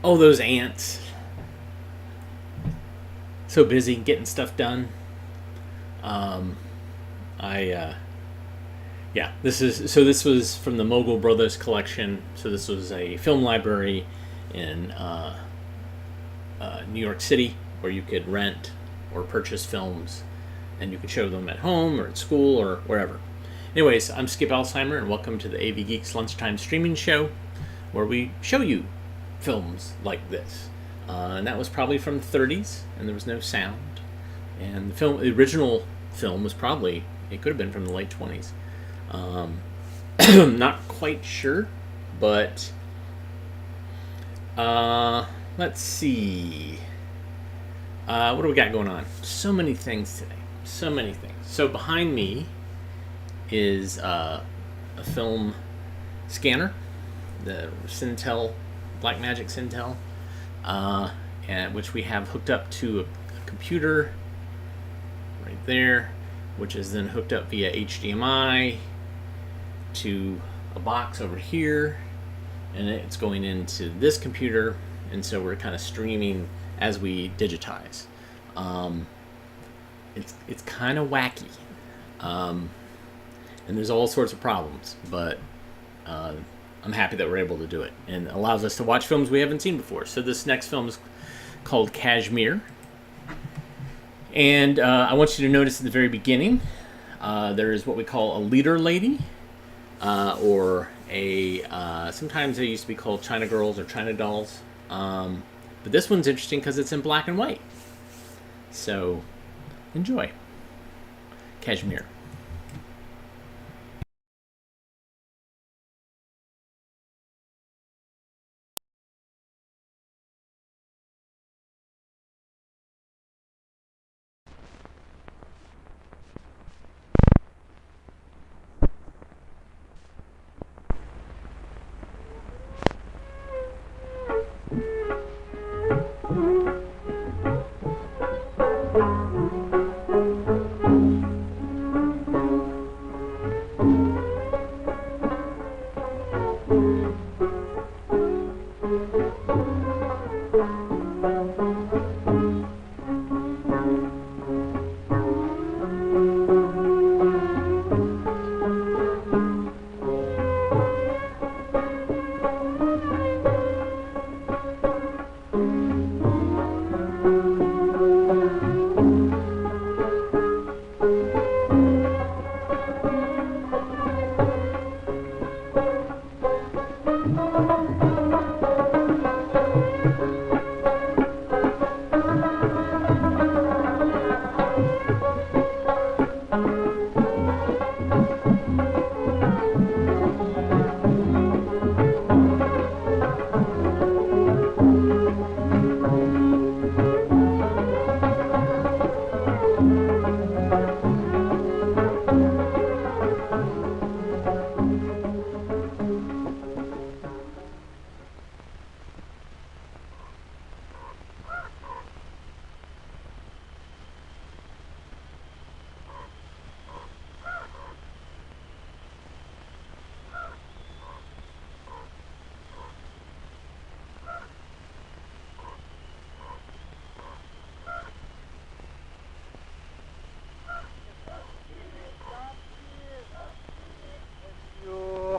Oh, those ants. So busy getting stuff done. Um, I Yeah, this was from the Mogul Brothers collection. So this was a film library in New York City where you could rent or purchase films, and you could show them at home or at school or wherever. Anyways, I'm Skip Alzheimer, and welcome to the AV Geeks Lunchtime streaming show, where we show you films like this. And that was probably from the 30s, and there was no sound. And the original film was probably, it could have been from the late 20s. Not quite sure, but let's see. What do we got going on? So many things today. So many things. So behind me is a film scanner, the Cintel, Blackmagic Cintel, and which we have hooked up to a computer right there, which is then hooked up via HDMI to a box over here, and it's going into this computer, and so we're kind of streaming as we digitize. It's kind of wacky, and there's all sorts of problems, but I'm happy that we're able to do it, and it allows us to watch films we haven't seen before. So this next film is called Cashmere, and I want you to notice at the very beginning there is what we call a leader lady, or a sometimes they used to be called China girls or China dolls, but this one's interesting because it's in black and white. So enjoy Cashmere.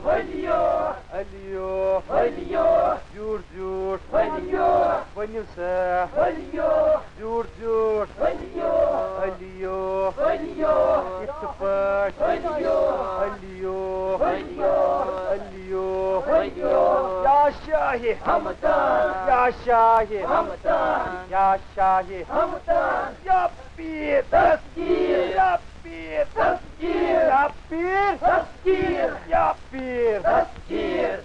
Alıyor, alıyor, cur cur, alıyor, vanilsa, alıyor, cur cur, alıyor, alıyor, alıyor, ittifak, alıyor, alıyor, alıyor, alıyor, alıyor, ya Şahi Hamdan, ya Şahi Hamdan, ya Şahi Hamdan, yap bir tezkir, yap bir tezkir, yap bir tezkir, yap bir tezkir.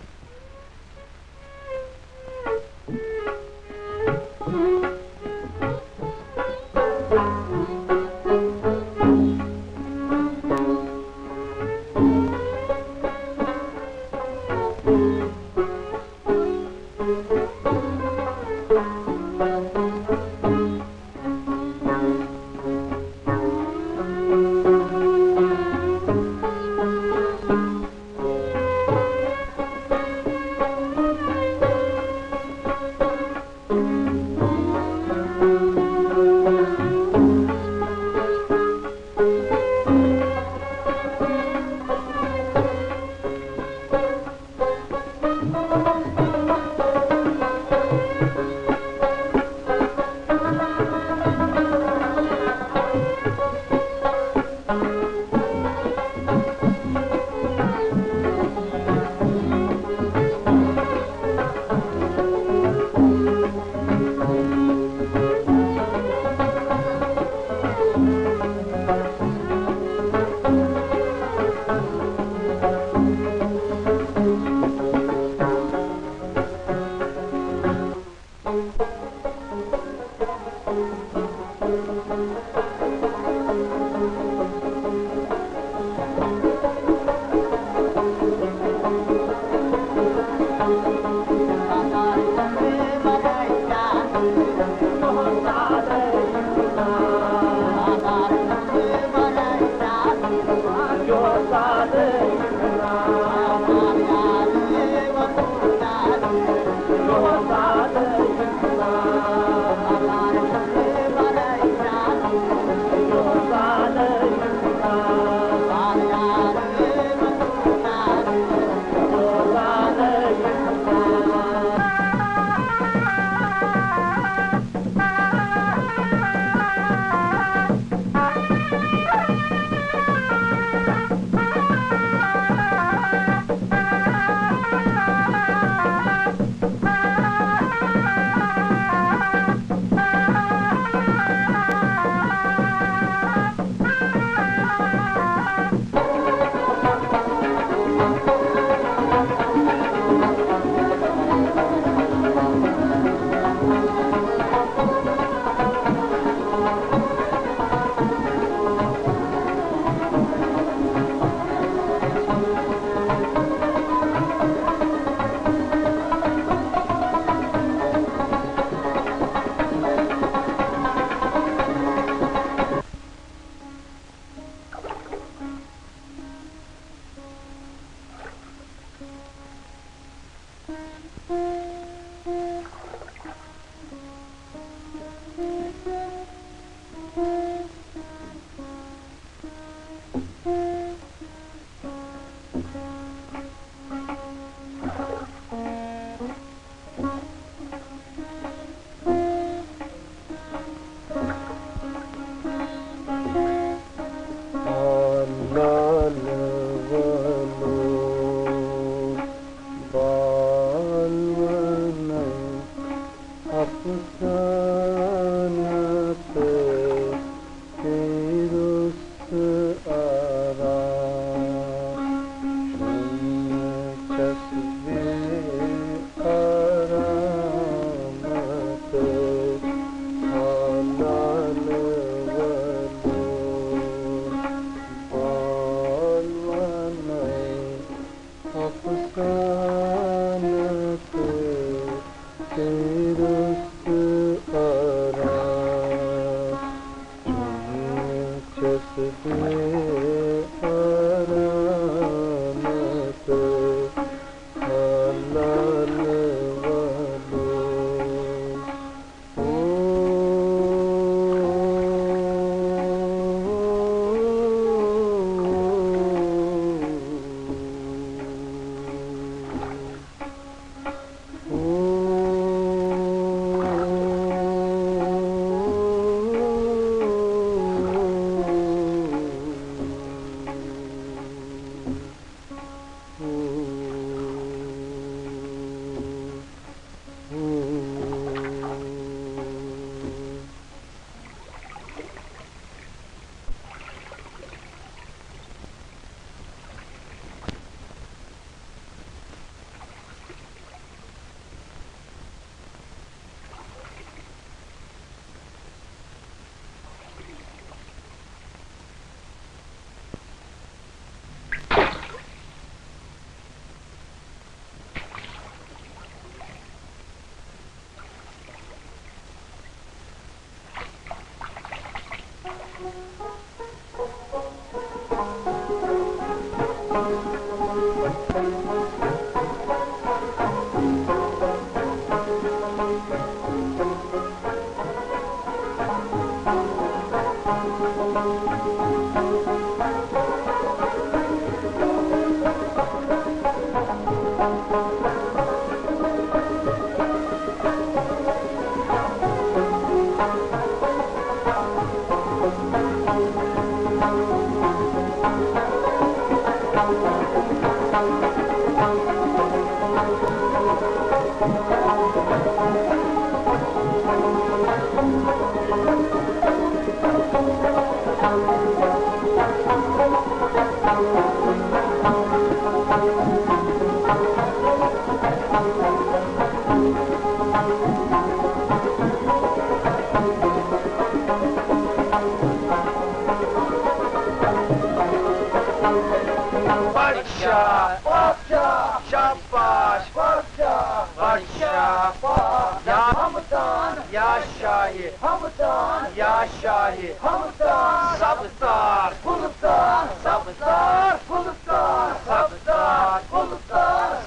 Ya Şahi, Hamdan, Zabıtar, star, south star, pull the star, south star, pull the star.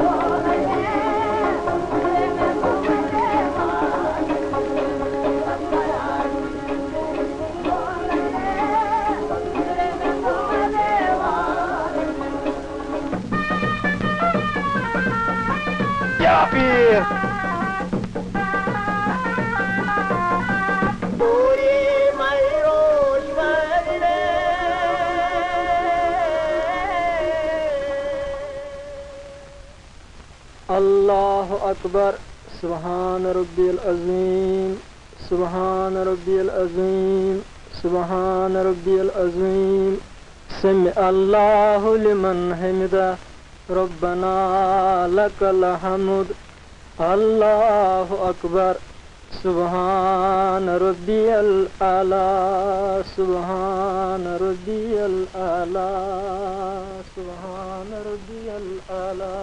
Yapir! الله أكبر سبحان ربي العظيم سبحان ربي العظيم سبحان ربي العظيم سمع الله لمن حمده ربنا لك الحمد الله أكبر سبحان ربي الأعلى سبحان ربي الأعلى سبحان ربي الأعلى.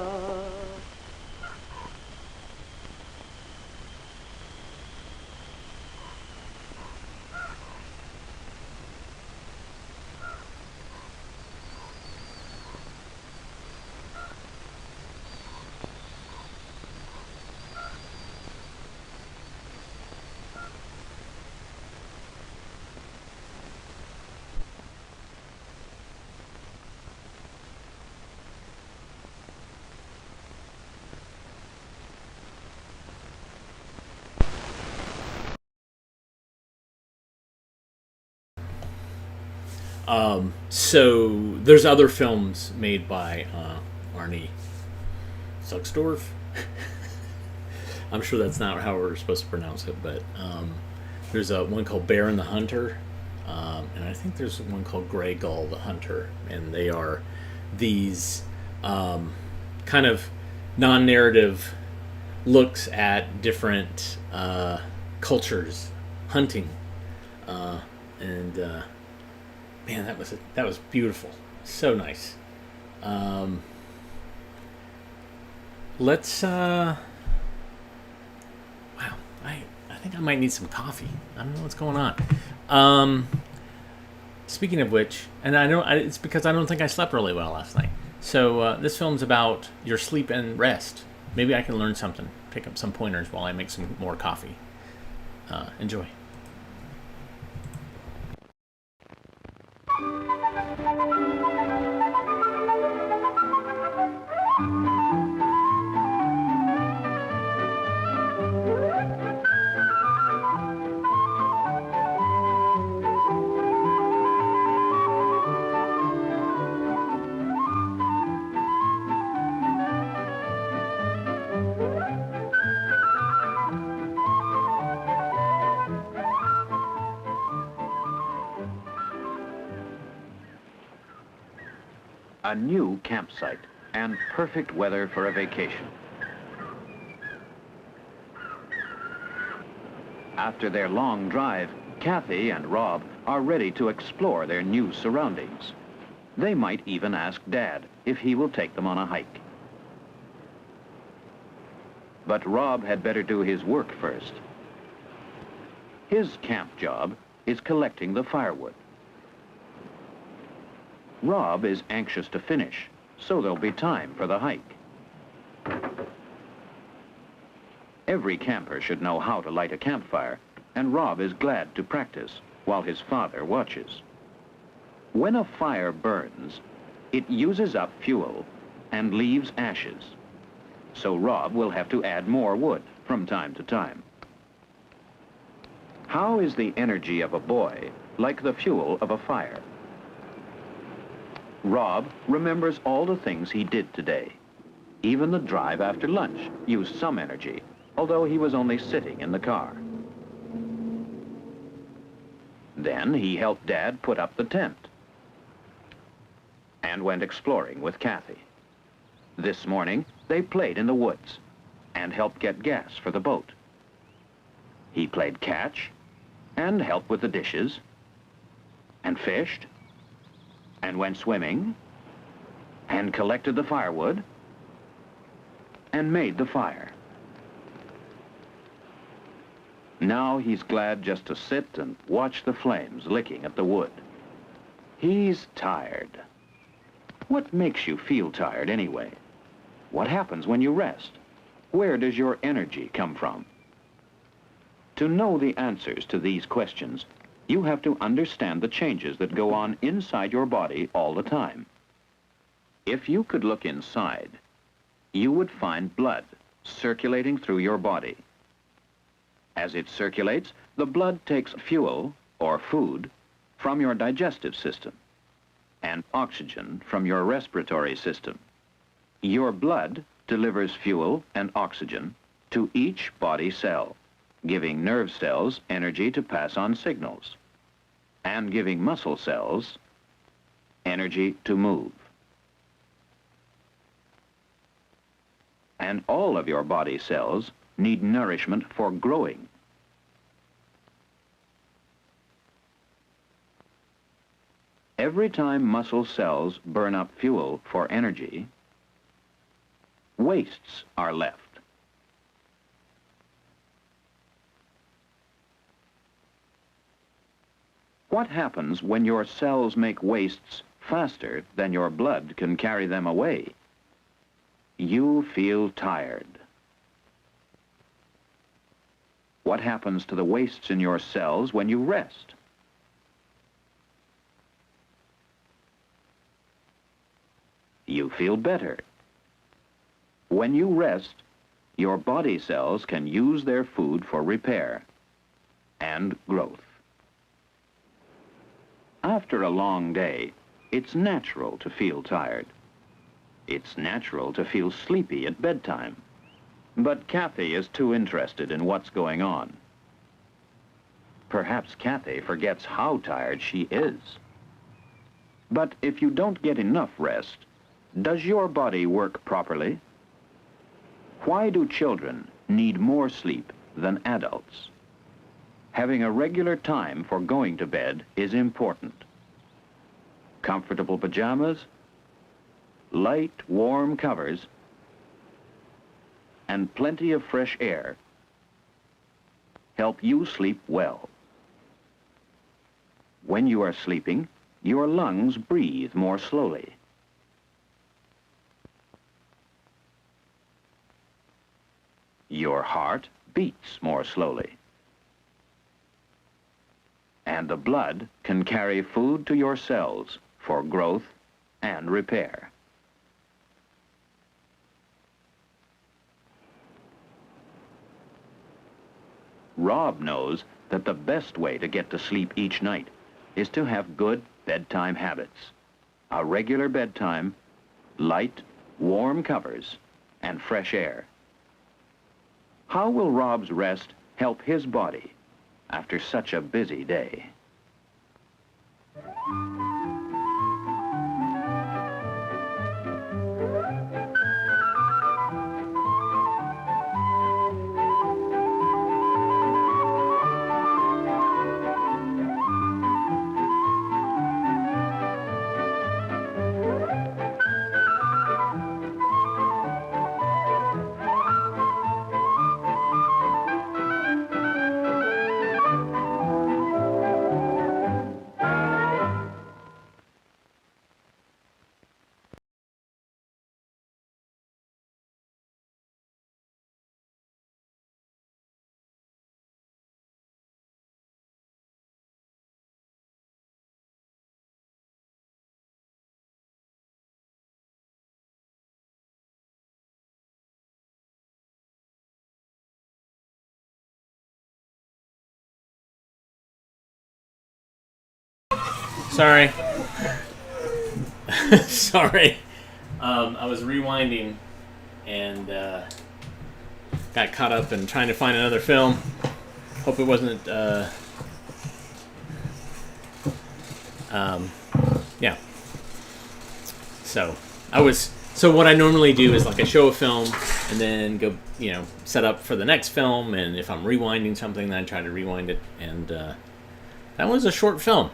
So there's other films made by Arnie Sucksdorf. I'm sure that's not how we're supposed to pronounce it, but there's one called Bear and the Hunter, and I think there's one called Grey Gull the Hunter, and they are these kind of non-narrative looks at different cultures hunting, and man, that was beautiful, so nice. Let's wow, I think I might need some coffee. I don't know what's going on. Speaking of which, and I know it's because I don't think I slept really well last night. So this film's about your sleep and rest. Maybe I can learn something, pick up some pointers while I make some more coffee. Enjoy. A new campsite and perfect weather for a vacation. After their long drive, Kathy and Rob are ready to explore their new surroundings. They might even ask Dad if he will take them on a hike. But Rob had better do his work first. His camp job is collecting the firewood. Rob is anxious to finish, so there'll be time for the hike. Every camper should know how to light a campfire, and Rob is glad to practice while his father watches. When a fire burns, it uses up fuel and leaves ashes, so Rob will have to add more wood from time to time. How is the energy of a boy like the fuel of a fire? Rob remembers all the things he did today. Even the drive after lunch used some energy, although he was only sitting in the car. Then he helped Dad put up the tent and went exploring with Kathy. This morning, they played in the woods and helped get gas for the boat. He played catch and helped with the dishes and fished and went swimming, and collected the firewood, and made the fire. Now he's glad just to sit and watch the flames licking at the wood. He's tired. What makes you feel tired anyway? What happens when you rest? Where does your energy come from? To know the answers to these questions, you have to understand the changes that go on inside your body all the time. If you could look inside, you would find blood circulating through your body. As it circulates, the blood takes fuel, or food, from your digestive system and oxygen from your respiratory system. Your blood delivers fuel and oxygen to each body cell, giving nerve cells energy to pass on signals, and giving muscle cells energy to move. And all of your body cells need nourishment for growing. Every time muscle cells burn up fuel for energy, wastes are left. What happens when your cells make wastes faster than your blood can carry them away? You feel tired. What happens to the wastes in your cells when you rest? You feel better. When you rest, your body cells can use their food for repair and growth. After a long day, it's natural to feel tired. It's natural to feel sleepy at bedtime. But Kathy is too interested in what's going on. Perhaps Kathy forgets how tired she is. But if you don't get enough rest, does your body work properly? Why do children need more sleep than adults? Having a regular time for going to bed is important. Comfortable pajamas, light, warm covers, and plenty of fresh air help you sleep well. When you are sleeping, your lungs breathe more slowly. Your heart beats more slowly. And the blood can carry food to your cells for growth and repair. Rob knows that the best way to get to sleep each night is to have good bedtime habits. A regular bedtime, light, warm covers, and fresh air. How will Rob's rest help his body after such a busy day? Sorry. Sorry. I was rewinding and got caught up in trying to find another film. Hope it wasn't. Yeah. So what I normally do is like I show a film and then go, set up for the next film. And if I'm rewinding something, then I try to rewind it. And that was a short film.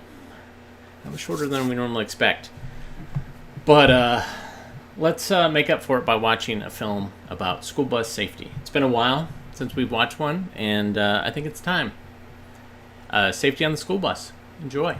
That was shorter than we normally expect. But let's make up for it by watching a film about school bus safety. It's been a while since we've watched one, and I think it's time. Safety on the School Bus. Enjoy.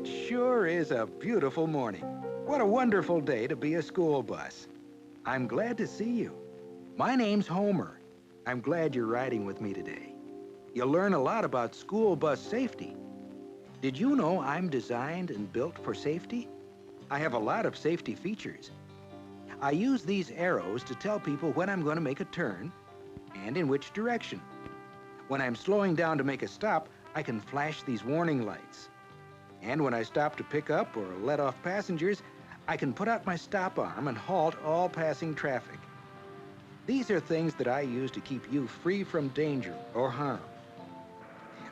It sure is a beautiful morning. What a wonderful day to be a school bus. I'm glad to see you. My name's Homer. I'm glad you're riding with me today. You'll learn a lot about school bus safety. Did you know I'm designed and built for safety? I have a lot of safety features. I use these arrows to tell people when I'm going to make a turn and in which direction. When I'm slowing down to make a stop, I can flash these warning lights. And when I stop to pick up or let off passengers, I can put out my stop arm and halt all passing traffic. These are things that I use to keep you free from danger or harm.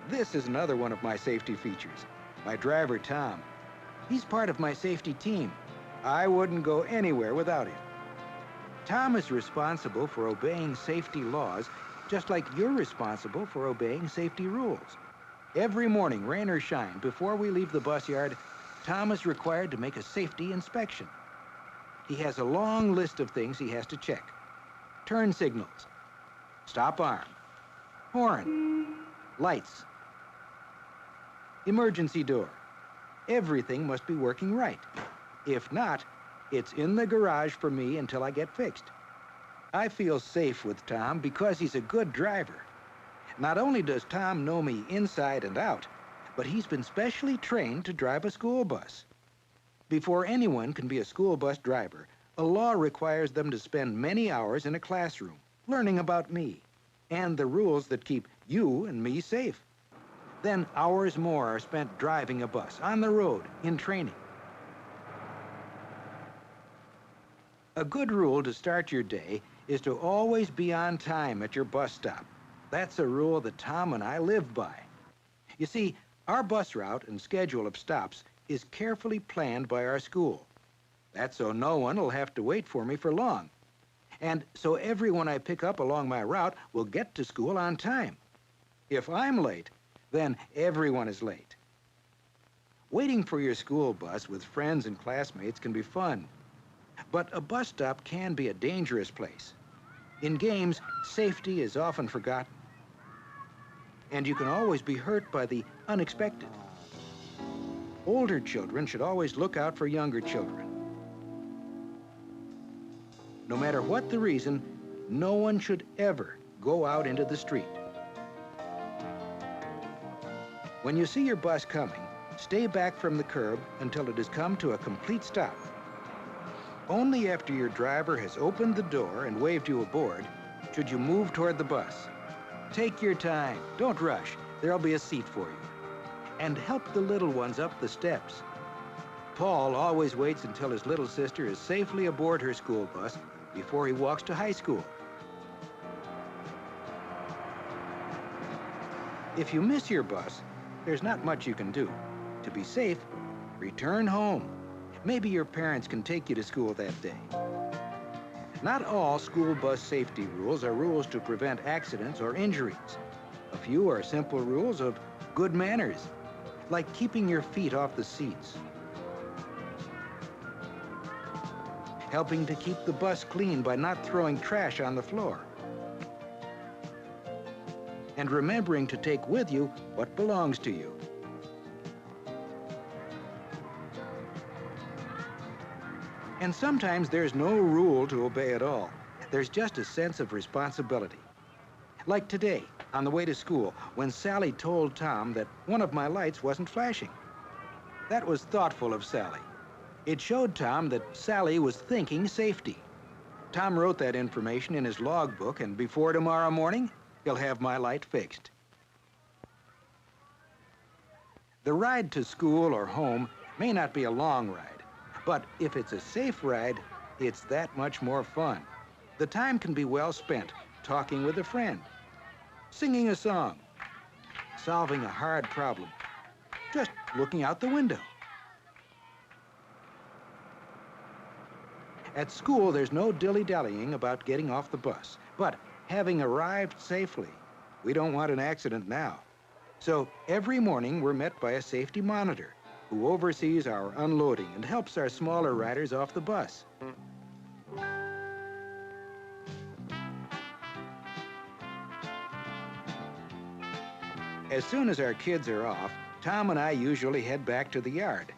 This is another one of my safety features. My driver, Tom. He's part of my safety team. I wouldn't go anywhere without him. Tom is responsible for obeying safety laws, just like you're responsible for obeying safety rules. Every morning, rain or shine, before we leave the bus yard, Tom is required to make a safety inspection. He has a long list of things he has to check. Turn signals, stop arm, horn, lights, emergency door. Everything must be working right. If not, it's in the garage for me until I get fixed. I feel safe with Tom because he's a good driver. Not only does Tom know me inside and out, but he's been specially trained to drive a school bus. Before anyone can be a school bus driver, a law requires them to spend many hours in a classroom learning about me and the rules that keep you and me safe. Then hours more are spent driving a bus on the road in training. A good rule to start your day is to always be on time at your bus stop. That's a rule that Tom and I live by. You see, our bus route and schedule of stops is carefully planned by our school. That's so no one will have to wait for me for long. And so everyone I pick up along my route will get to school on time. If I'm late, then everyone is late. Waiting for your school bus with friends and classmates can be fun. But a bus stop can be a dangerous place. In games, safety is often forgotten. And you can always be hurt by the unexpected. Older children should always look out for younger children. No matter what the reason, no one should ever go out into the street. When you see your bus coming, stay back from the curb until it has come to a complete stop. Only after your driver has opened the door and waved you aboard should you move toward the bus. Take your time. Don't rush. There'll be a seat for you. And help the little ones up the steps. Paul always waits until his little sister is safely aboard her school bus before he walks to high school. If you miss your bus, there's not much you can do. To be safe, return home. Maybe your parents can take you to school that day. Not all school bus safety rules are rules to prevent accidents or injuries. A few are simple rules of good manners, like keeping your feet off the seats, helping to keep the bus clean by not throwing trash on the floor, and remembering to take with you what belongs to you. And sometimes there's no rule to obey at all. There's just a sense of responsibility. Like today, on the way to school, when Sally told Tom that one of my lights wasn't flashing. That was thoughtful of Sally. It showed Tom that Sally was thinking safety. Tom wrote that information in his logbook, and before tomorrow morning, he'll have my light fixed. The ride to school or home may not be a long ride. But if it's a safe ride, it's that much more fun. The time can be well spent talking with a friend, singing a song, solving a hard problem, just looking out the window. At school, there's no dilly-dallying about getting off the bus. But having arrived safely, we don't want an accident now. So every morning, we're met by a safety monitor who oversees our unloading and helps our smaller riders off the bus. As soon as our kids are off, Tom and I usually head back to the yard,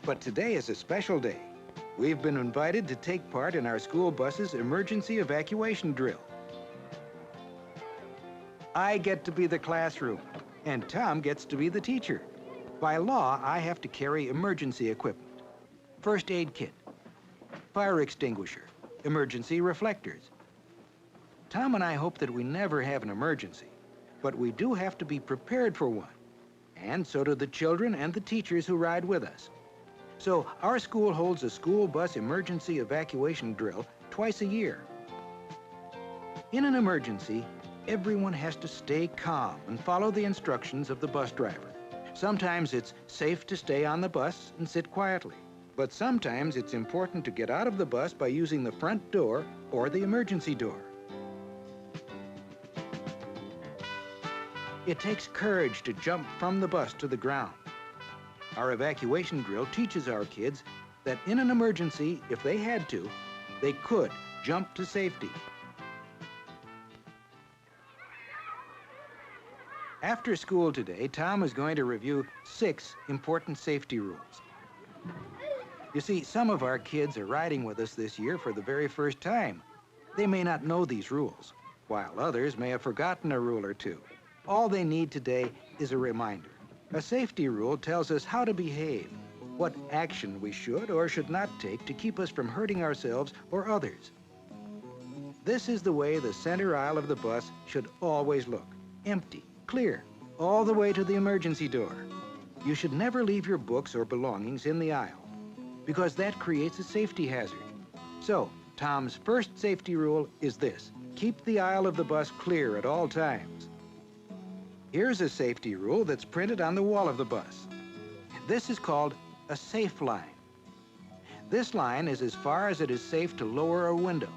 but today is a special day. We've been invited to take part in our school bus's emergency evacuation drill. I get to be the classroom, and Tom gets to be the teacher. By law, I have to carry emergency equipment. First aid kit, fire extinguisher, emergency reflectors. Tom and I hope that we never have an emergency, but we do have to be prepared for one. And so do the children and the teachers who ride with us. So our school holds a school bus emergency evacuation drill twice a year. In an emergency, everyone has to stay calm and follow the instructions of the bus driver. Sometimes it's safe to stay on the bus and sit quietly, but sometimes it's important to get out of the bus by using the front door or the emergency door. It takes courage to jump from the bus to the ground. Our evacuation drill teaches our kids that in an emergency, if they had to, they could jump to safety. After school today, Tom is going to review 6 important safety rules. You see, some of our kids are riding with us this year for the very first time. They may not know these rules, while others may have forgotten a rule or two. All they need today is a reminder. A safety rule tells us how to behave, what action we should or should not take to keep us from hurting ourselves or others. This is the way the center aisle of the bus should always look, empty, clear, all the way to the emergency door. You should never leave your books or belongings in the aisle, because that creates a safety hazard. So, Tom's first safety rule is this: keep the aisle of the bus clear at all times. Here's a safety rule that's printed on the wall of the bus. This is called a safe line. This line is as far as it is safe to lower a window.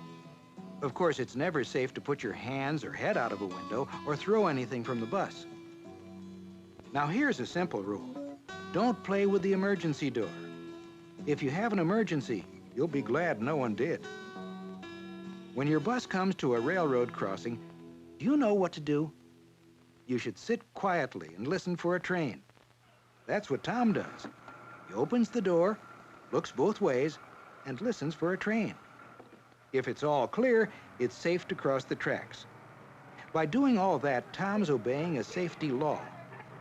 Of course, it's never safe to put your hands or head out of a window or throw anything from the bus. Now here's a simple rule. Don't play with the emergency door. If you have an emergency, you'll be glad no one did. When your bus comes to a railroad crossing, do you know what to do? You should sit quietly and listen for a train. That's what Tom does. He opens the door, looks both ways, and listens for a train. If it's all clear, it's safe to cross the tracks. By doing all that, Tom's obeying a safety law.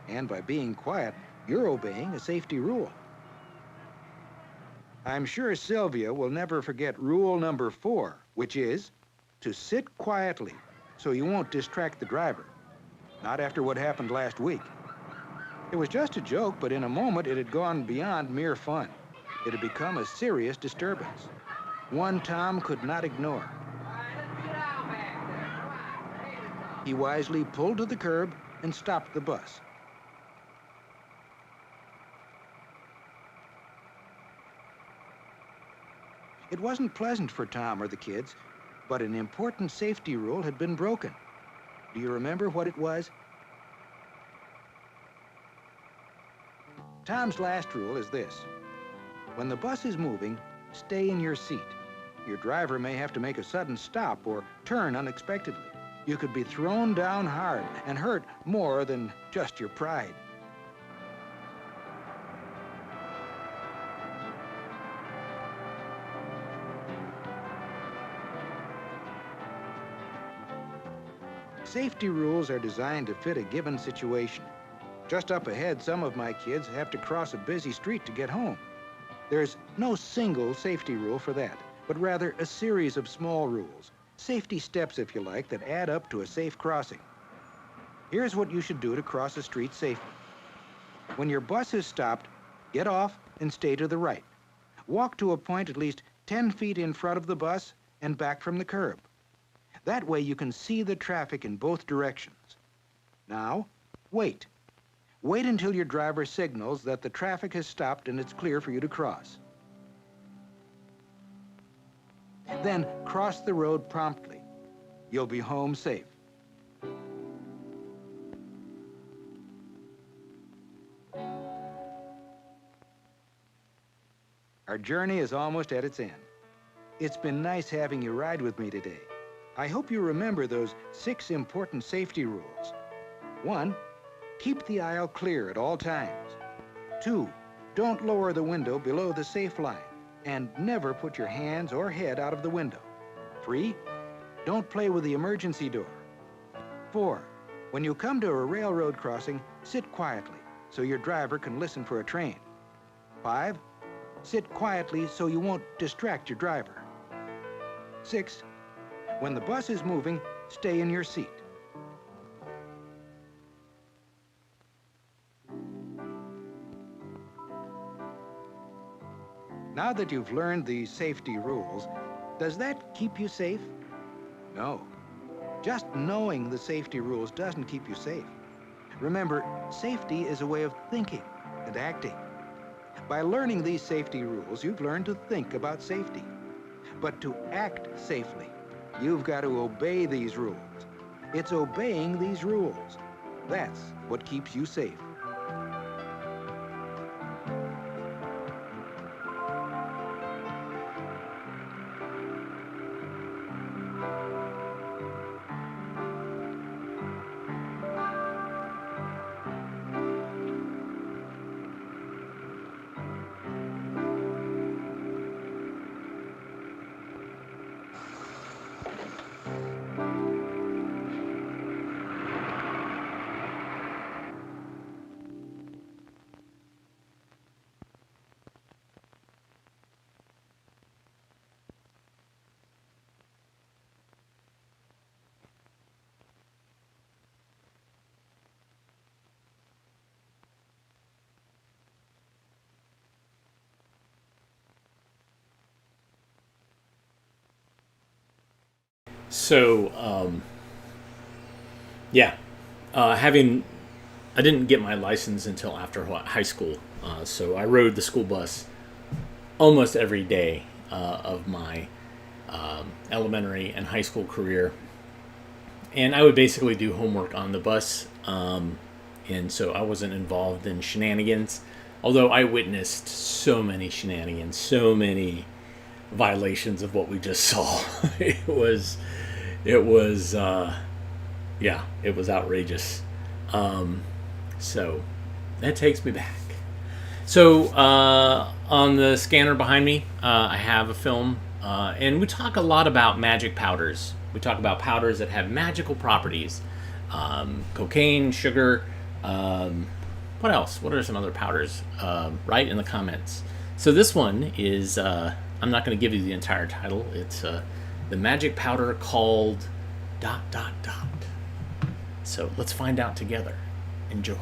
And by being quiet, you're obeying a safety rule. I'm sure Sylvia will never forget rule number 4, which is to sit quietly so you won't distract the driver. Not after what happened last week. It was just a joke, but in a moment it had gone beyond mere fun. It had become a serious disturbance, one Tom could not ignore. He wisely pulled to the curb and stopped the bus. It wasn't pleasant for Tom or the kids, but an important safety rule had been broken. Do you remember what it was? Tom's last rule is this: when the bus is moving, stay in your seat. Your driver may have to make a sudden stop or turn unexpectedly. You could be thrown down hard and hurt more than just your pride. Safety rules are designed to fit a given situation. Just up ahead, some of my kids have to cross a busy street to get home. There's no single safety rule for that, but rather a series of small rules, safety steps, if you like, that add up to a safe crossing. Here's what you should do to cross a street safely. When your bus is stopped, get off and stay to the right. Walk to a point at least 10 feet in front of the bus and back from the curb. That way you can see the traffic in both directions. Now, wait. Wait until your driver signals that the traffic has stopped and it's clear for you to cross. Then cross the road promptly. You'll be home safe. Our journey is almost at its end. It's been nice having you ride with me today. I hope you remember those 6 important safety rules. 1, Keep the aisle clear at all times. 2, don't lower the window below the safe line, and never put your hands or head out of the window. 3, don't play with the emergency door. 4, when you come to a railroad crossing, sit quietly so your driver can listen for a train. 5, sit quietly so you won't distract your driver. 6, when the bus is moving, stay in your seat. Now that you've learned these safety rules, does that keep you safe? No. Just knowing the safety rules doesn't keep you safe. Remember, safety is a way of thinking and acting. By learning these safety rules, you've learned to think about safety. But to act safely, you've got to obey these rules. It's obeying these rules. That's what keeps you safe. So, yeah, I didn't get my license until after high school. So I rode the school bus almost every day of my elementary and high school career. And I would basically do homework on the bus. And so I wasn't involved in shenanigans. Although I witnessed so many shenanigans, so many violations of what we just saw. It was outrageous. So that takes me back. So on the scanner behind me, I have a film, and we talk a lot about magic powders. We talk about powders that have magical properties. Cocaine, sugar, what else? What are some other powders? Write in the comments. So this one is, I'm not going to give you the entire title. It's the magic powder called ... So let's find out together. Enjoy.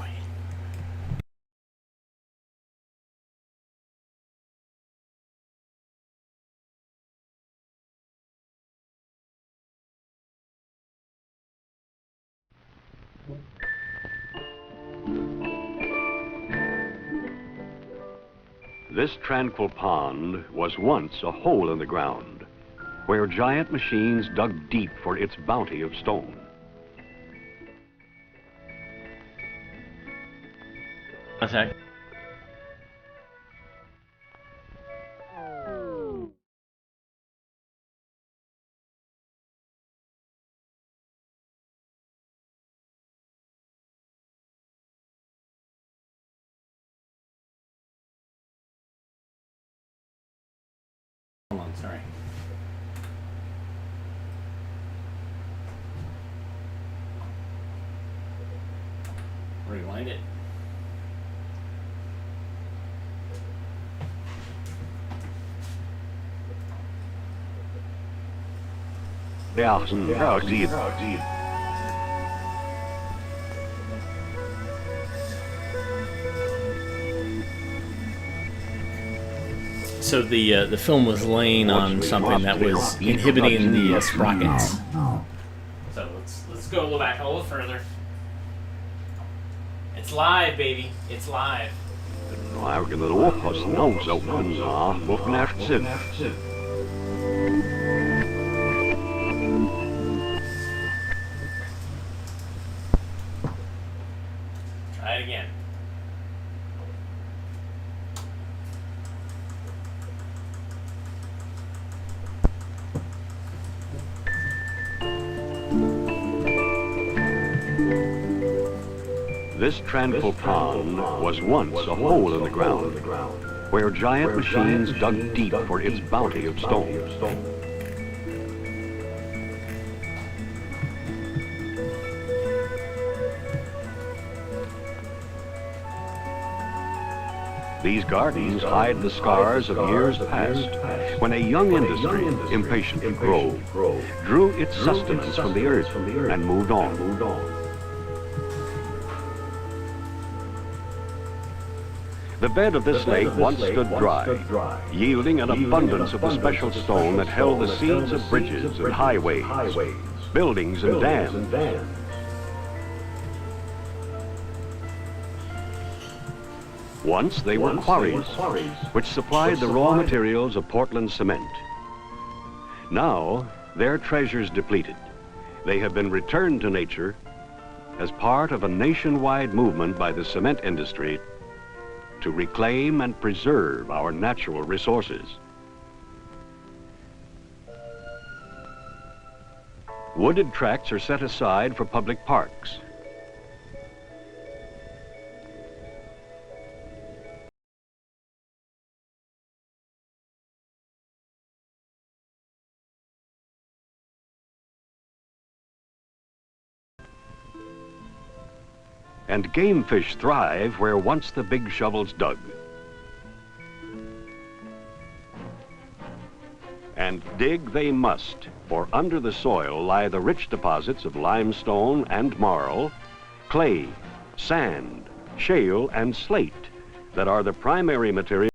This tranquil pond was once a hole in the ground, where giant machines dug deep for its bounty of stone. Okay. Hold on, sorry. Rewind it. So the film was laying on something that was inhibiting the sprockets. So let's go a little back a little further. It's live, baby. It's live. Try it again. This tranquil pond was once a hole in the ground where giant machines dug deep for its bounty of stone. These gardens hide the scars of years past, when a young industry, impatient to grow, drew its sustenance from the earth and moved on. The bed of this lake once stood dry, yielding an abundance of the special stone that held the seeds of bridges and highways, buildings and dams. Once they were quarries, which supplied the raw materials of Portland cement. Now, their treasures depleted, they have been returned to nature as part of a nationwide movement by the cement industry to reclaim and preserve our natural resources. Wooded tracts are set aside for public parks. And game fish thrive where once the big shovels dug. And dig they must, for under the soil lie the rich deposits of limestone and marl, clay, sand, shale, and slate that are the primary material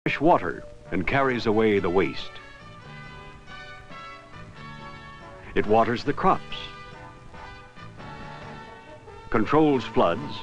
fresh water and carries away the waste. It waters the crops, controls floods,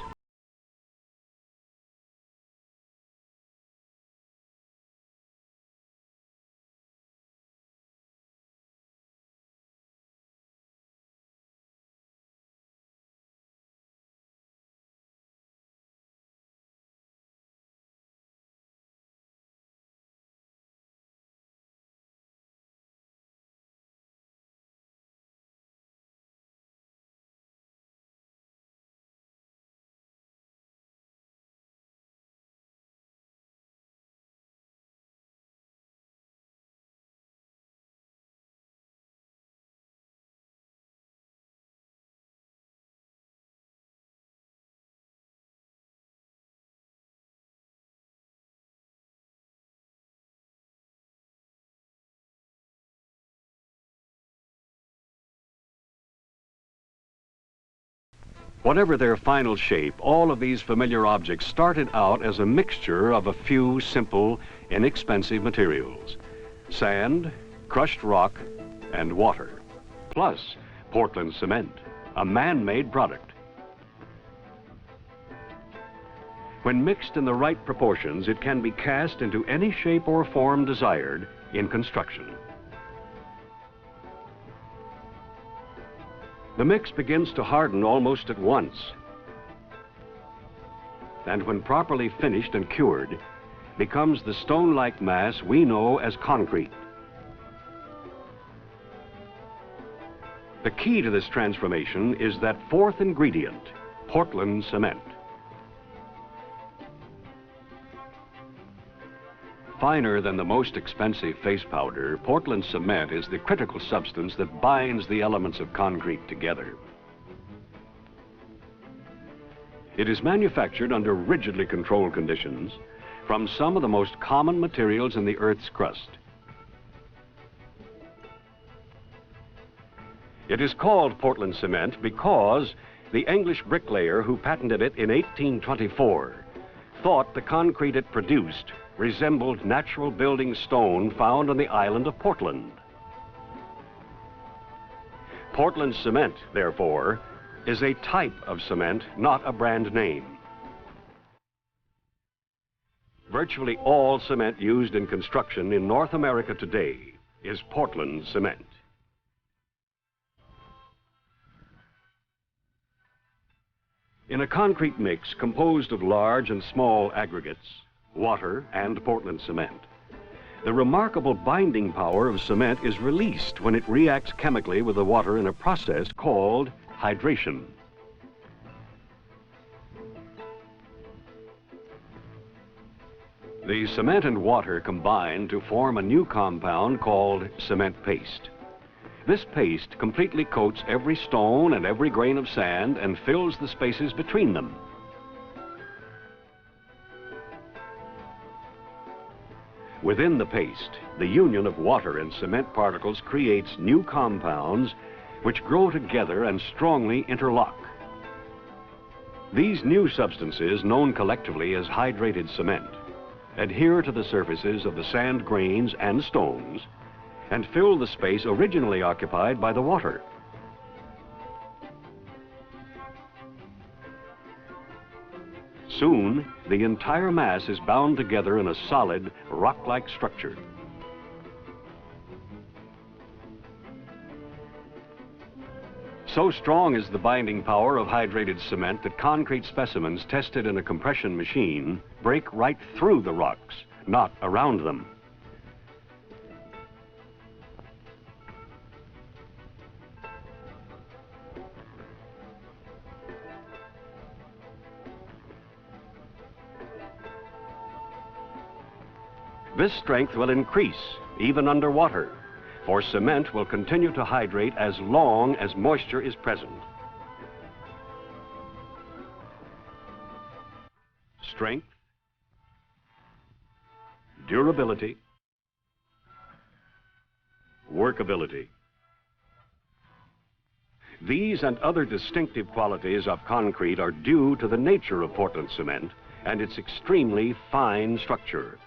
whatever their final shape, all of these familiar objects started out as a mixture of a few simple, inexpensive materials: sand, crushed rock, and water, plus Portland cement, a man-made product. When mixed in the right proportions, it can be cast into any shape or form desired in construction. The mix begins to harden almost at once. And when properly finished and cured, becomes the stone-like mass we know as concrete. The key to this transformation is that fourth ingredient, Portland cement. Finer than the most expensive face powder, Portland cement is the critical substance that binds the elements of concrete together. It is manufactured under rigidly controlled conditions from some of the most common materials in the Earth's crust. It is called Portland cement because the English bricklayer who patented it in 1824 thought the concrete it produced resembled natural building stone found on the island of Portland. Portland cement, therefore, is a type of cement, not a brand name. Virtually all cement used in construction in North America today is Portland cement. In a concrete mix composed of large and small aggregates, water and Portland cement, the remarkable binding power of cement is released when it reacts chemically with the water in a process called hydration. The cement and water combine to form a new compound called cement paste. This paste completely coats every stone and every grain of sand and fills the spaces between them. Within the paste, the union of water and cement particles creates new compounds which grow together and strongly interlock. These new substances, known collectively as hydrated cement, adhere to the surfaces of the sand grains and stones and fill the space originally occupied by the water. Soon, the entire mass is bound together in a solid, rock-like structure. So strong is the binding power of hydrated cement that concrete specimens tested in a compression machine break right through the rocks, not around them. This strength will increase even underwater, for cement will continue to hydrate as long as moisture is present. Strength, durability, workability. These and other distinctive qualities of concrete are due to the nature of Portland cement and its extremely fine structure.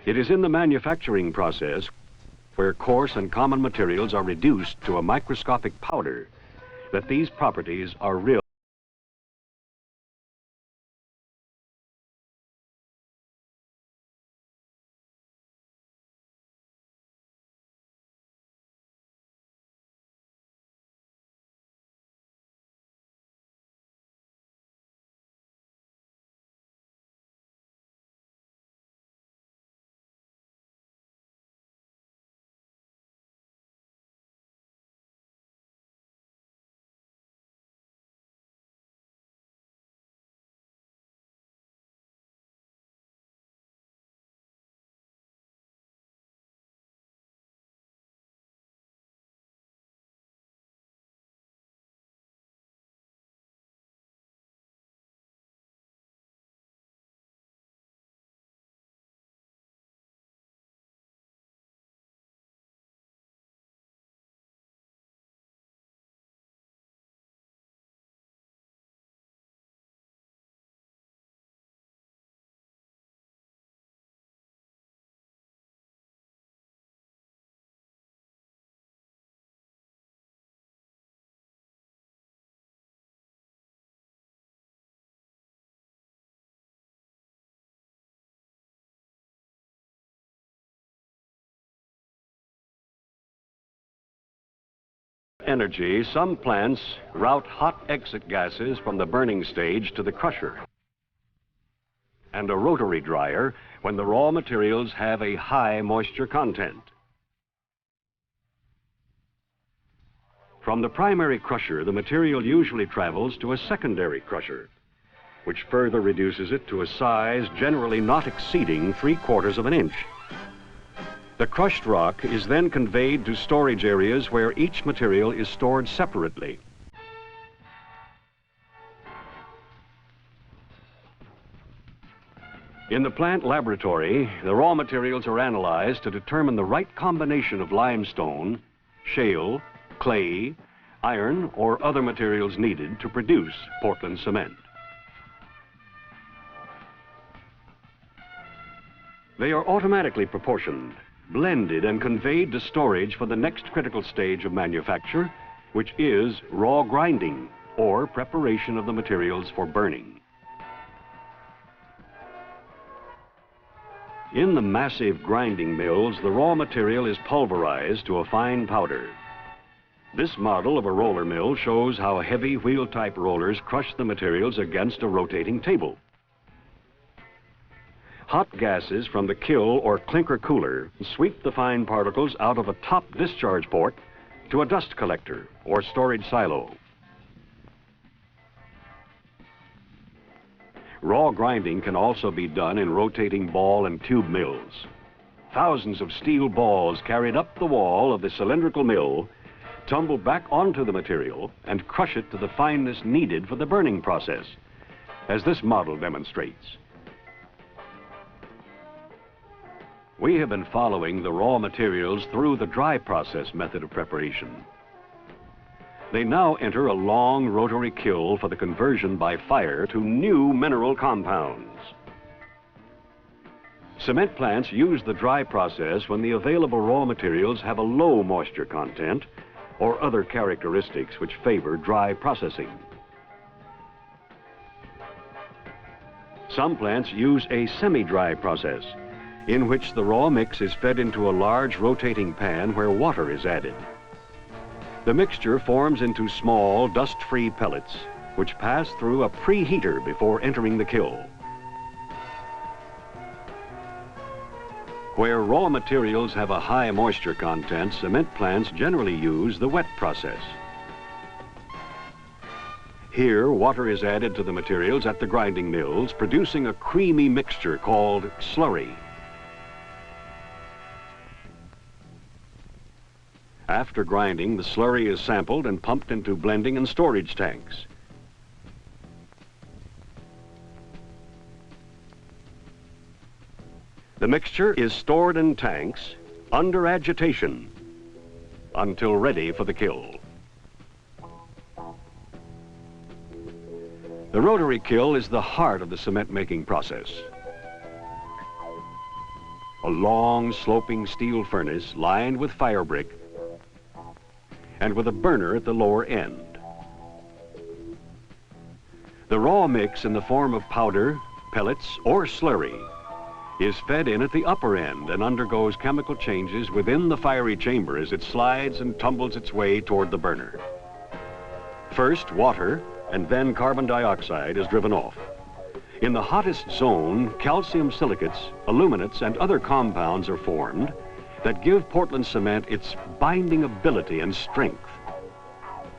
It is in the manufacturing process where coarse and common materials are reduced to a microscopic powder that these properties are real. Energy, some plants route hot exit gases from the burning stage to the crusher and a rotary dryer when the raw materials have a high moisture content. From the primary crusher, the material usually travels to a secondary crusher, which further reduces it to a size generally not exceeding 3/4 of an inch. The crushed rock is then conveyed to storage areas where each material is stored separately. In the plant laboratory, the raw materials are analyzed to determine the right combination of limestone, shale, clay, iron, or other materials needed to produce Portland cement. They are automatically proportioned, blended, and conveyed to storage for the next critical stage of manufacture, which is raw grinding, or preparation of the materials for burning. In the massive grinding mills, the raw material is pulverized to a fine powder. This model of a roller mill shows how heavy wheel-type rollers crush the materials against a rotating table. Hot gases from the kiln or clinker cooler sweep the fine particles out of a top discharge port to a dust collector or storage silo. Raw grinding can also be done in rotating ball and tube mills. Thousands of steel balls carried up the wall of the cylindrical mill tumble back onto the material and crush it to the fineness needed for the burning process, as this model demonstrates. We have been following the raw materials through the dry process method of preparation. They now enter a long rotary kiln for the conversion by fire to new mineral compounds. Cement plants use the dry process when the available raw materials have a low moisture content or other characteristics which favor dry processing. Some plants use a semi-dry process in which the raw mix is fed into a large rotating pan where water is added. The mixture forms into small, dust-free pellets, which pass through a preheater before entering the kiln. Where raw materials have a high moisture content, cement plants generally use the wet process. Here, water is added to the materials at the grinding mills, producing a creamy mixture called slurry. After grinding, the slurry is sampled and pumped into blending and storage tanks. The mixture is stored in tanks under agitation until ready for the kiln. The rotary kiln is the heart of the cement-making process. A long, sloping steel furnace lined with fire brick and with a burner at the lower end. The raw mix in the form of powder, pellets, or slurry is fed in at the upper end and undergoes chemical changes within the fiery chamber as it slides and tumbles its way toward the burner. First, water, and then carbon dioxide is driven off. In the hottest zone, calcium silicates, aluminates, and other compounds are formed that give Portland cement its binding ability and strength.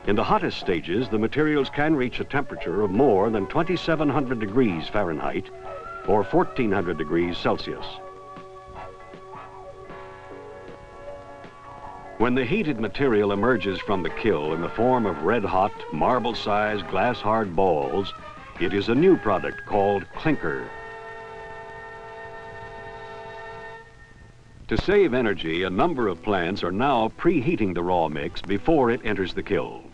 In the hottest stages, the materials can reach a temperature of more than 2,700 degrees Fahrenheit or 1,400 degrees Celsius. When the heated material emerges from the kiln in the form of red-hot, marble-sized, glass-hard balls, it is a new product called clinker. To save energy, a number of plants are now preheating the raw mix before it enters the kiln.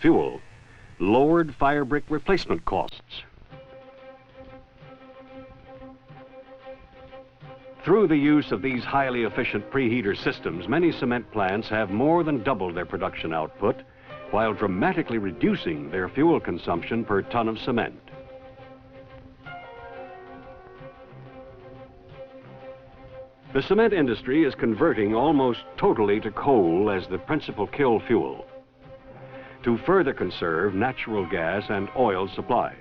fuel lowered fire brick replacement costs. Through the use of these highly efficient preheater systems, many cement plants have more than doubled their production output while dramatically reducing their fuel consumption per ton of cement. The cement industry is converting almost totally to coal as the principal kill fuel to further conserve natural gas and oil supplies.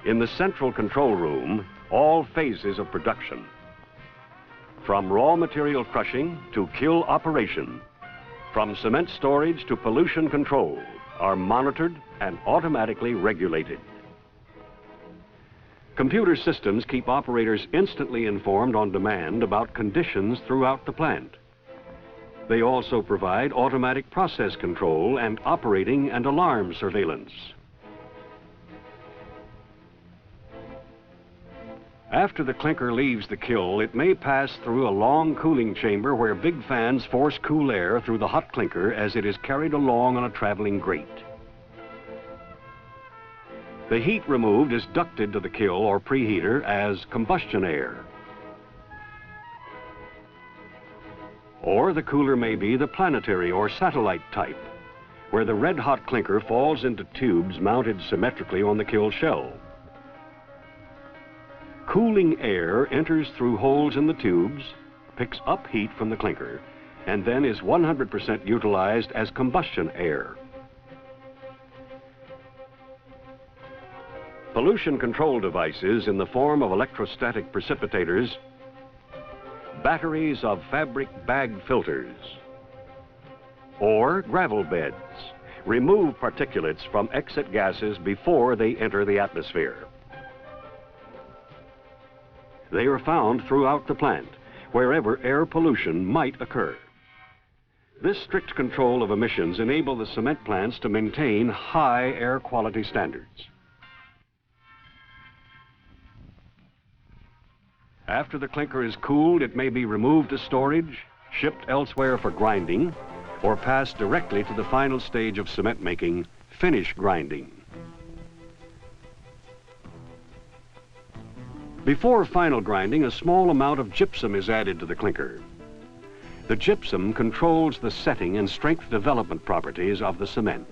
In the central control room, all phases of production, from raw material crushing to kill operation, from cement storage to pollution control, are monitored and automatically regulated. Computer systems keep operators instantly informed on demand about conditions throughout the plant. They also provide automatic process control and operating and alarm surveillance. After the clinker leaves the kiln, it may pass through a long cooling chamber where big fans force cool air through the hot clinker as it is carried along on a traveling grate. The heat removed is ducted to the kiln or preheater as combustion air. Or the cooler may be the planetary or satellite type, where the red-hot clinker falls into tubes mounted symmetrically on the kiln shell. Cooling air enters through holes in the tubes, picks up heat from the clinker, and then is 100% utilized as combustion air. Pollution control devices in the form of electrostatic precipitators, batteries of fabric bag filters, or gravel beds remove particulates from exit gases before they enter the atmosphere. They are found throughout the plant, wherever air pollution might occur. This strict control of emissions enables the cement plants to maintain high air quality standards. After the clinker is cooled, it may be removed to storage, shipped elsewhere for grinding, or passed directly to the final stage of cement making, finish grinding. Before final grinding, a small amount of gypsum is added to the clinker. The gypsum controls the setting and strength development properties of the cement.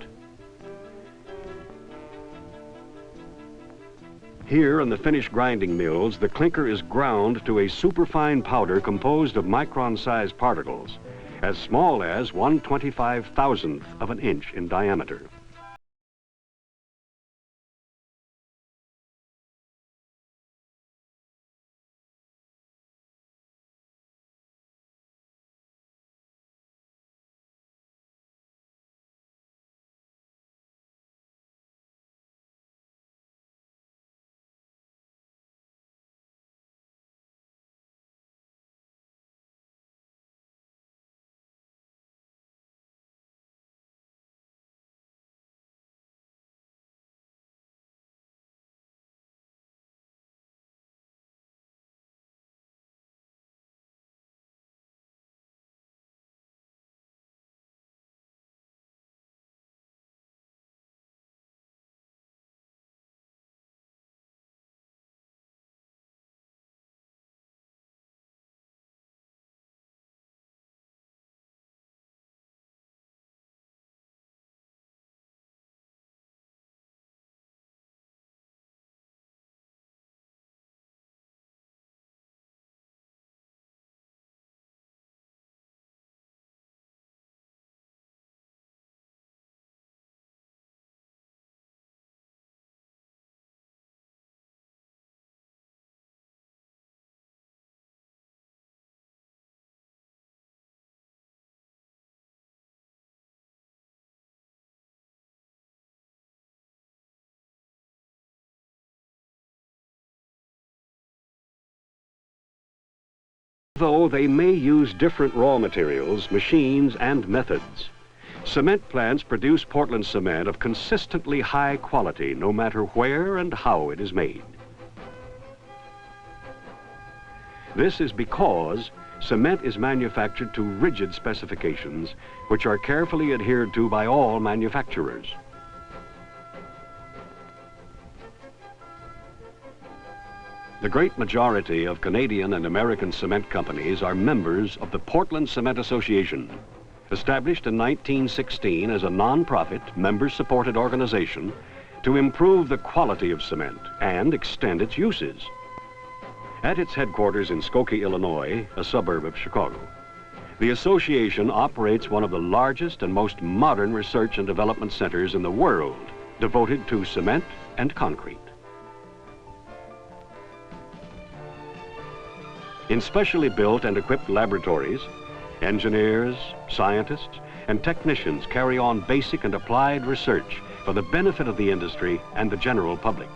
Here in the finished grinding mills, the clinker is ground to a superfine powder composed of micron-sized particles, as small as 1/25,000th of an inch in diameter. Though they may use different raw materials, machines, and methods, cement plants produce Portland cement of consistently high quality, no matter where and how it is made. This is because cement is manufactured to rigid specifications, which are carefully adhered to by all manufacturers. The great majority of Canadian and American cement companies are members of the Portland Cement Association, established in 1916 as a non-profit, member-supported organization to improve the quality of cement and extend its uses. At its headquarters in Skokie, Illinois, a suburb of Chicago, the association operates one of the largest and most modern research and development centers in the world, devoted to cement and concrete. In specially built and equipped laboratories, engineers, scientists, and technicians carry on basic and applied research for the benefit of the industry and the general public.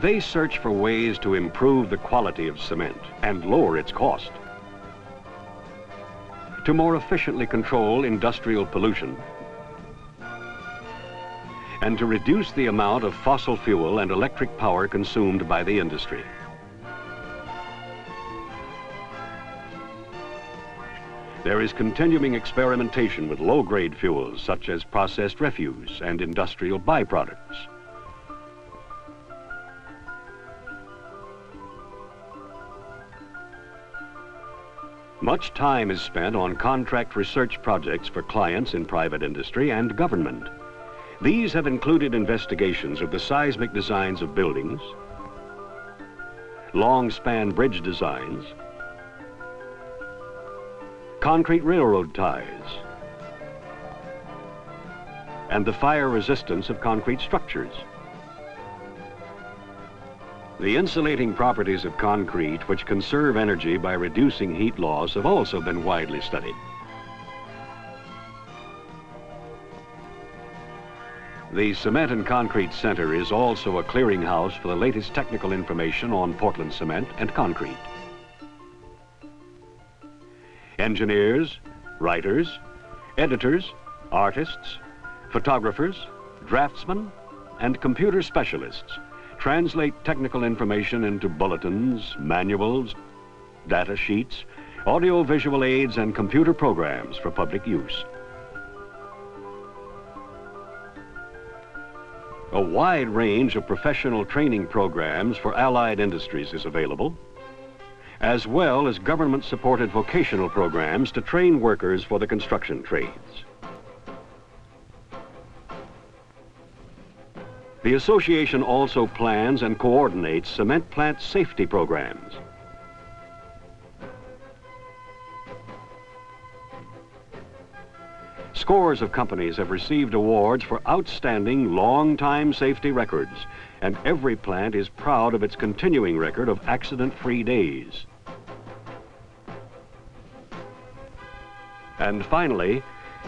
They search for ways to improve the quality of cement and lower its cost, to more efficiently control industrial pollution, and to reduce the amount of fossil fuel and electric power consumed by the industry. There is continuing experimentation with low-grade fuels such as processed refuse and industrial byproducts. Much time is spent on contract research projects for clients in private industry and government. These have included investigations of the seismic designs of buildings, long-span bridge designs, concrete railroad ties, and the fire resistance of concrete structures. The insulating properties of concrete, which conserve energy by reducing heat loss, have also been widely studied. The Cement and Concrete Center is also a clearinghouse for the latest technical information on Portland cement and concrete. Engineers, writers, editors, artists, photographers, draftsmen, and computer specialists translate technical information into bulletins, manuals, data sheets, audio-visual aids, and computer programs for public use. A wide range of professional training programs for allied industries is available, as well as government-supported vocational programs to train workers for the construction trades. The association also plans and coordinates cement plant safety programs. Scores of companies have received awards for outstanding long-time safety records, and every plant is proud of its continuing record of accident-free days. And finally,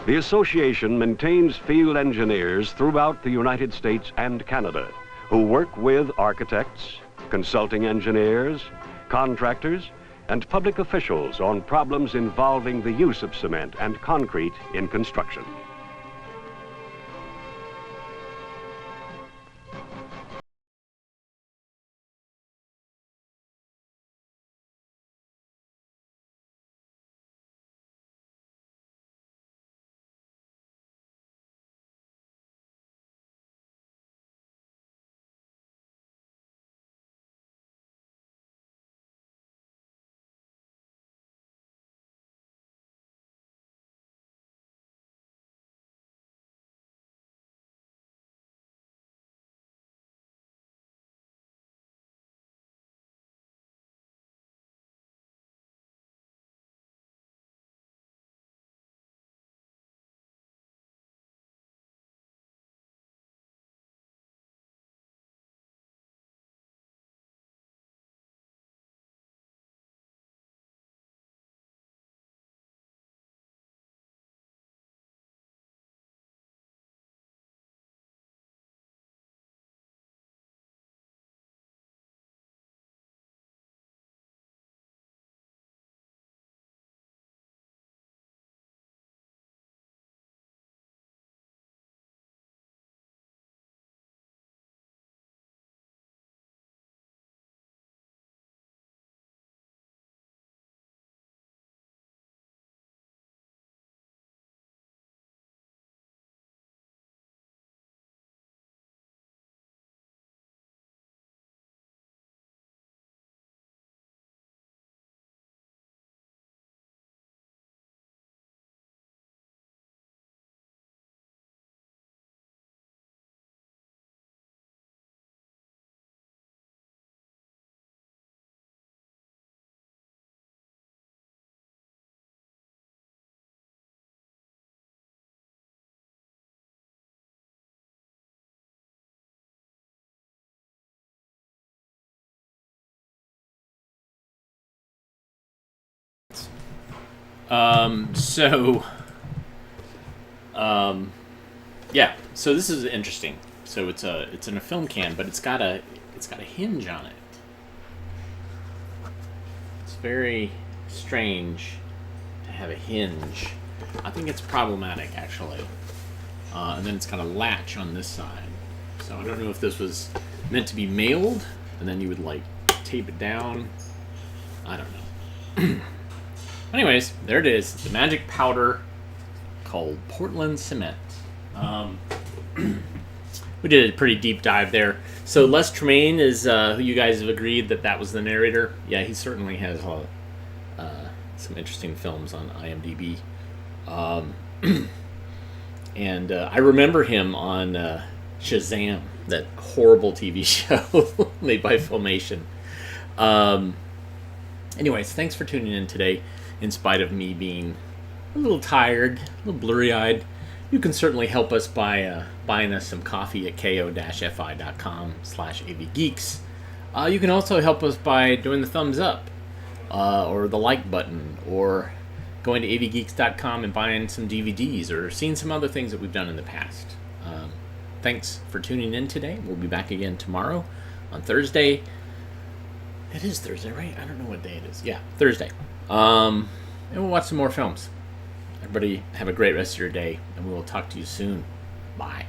the association maintains field engineers throughout the United States and Canada who work with architects, consulting engineers, contractors, and public officials on problems involving the use of cement and concrete in construction. Yeah. So this is interesting. So it's in a film can, but it's got a hinge on it. It's very strange to have a hinge. I think it's problematic, actually. And then it's got a latch on this side. So I don't know if this was meant to be mailed, and then you would, like, tape it down. I don't know. Anyways, there it is. The magic powder called Portland cement. We did a pretty deep dive there. So Les Tremaine is who you guys have agreed that was the narrator. Yeah, he certainly has some interesting films on IMDb. And I remember him on Shazam, that horrible TV show made by Filmation. Anyways, thanks for tuning in today. In spite of me being a little tired, a little blurry-eyed, you can certainly help us by buying us some coffee at ko-fi.com/avgeeks. You can also help us by doing the thumbs up, or the like button, or going to avgeeks.com and buying some DVDs, or seeing some other things that we've done in the past. Thanks for tuning in today. We'll be back again tomorrow on Thursday. It is Thursday, right? I don't know what day it is. Yeah, Thursday. And we'll watch some more films. Everybody have a great rest of your day, and we will talk to you soon. Bye.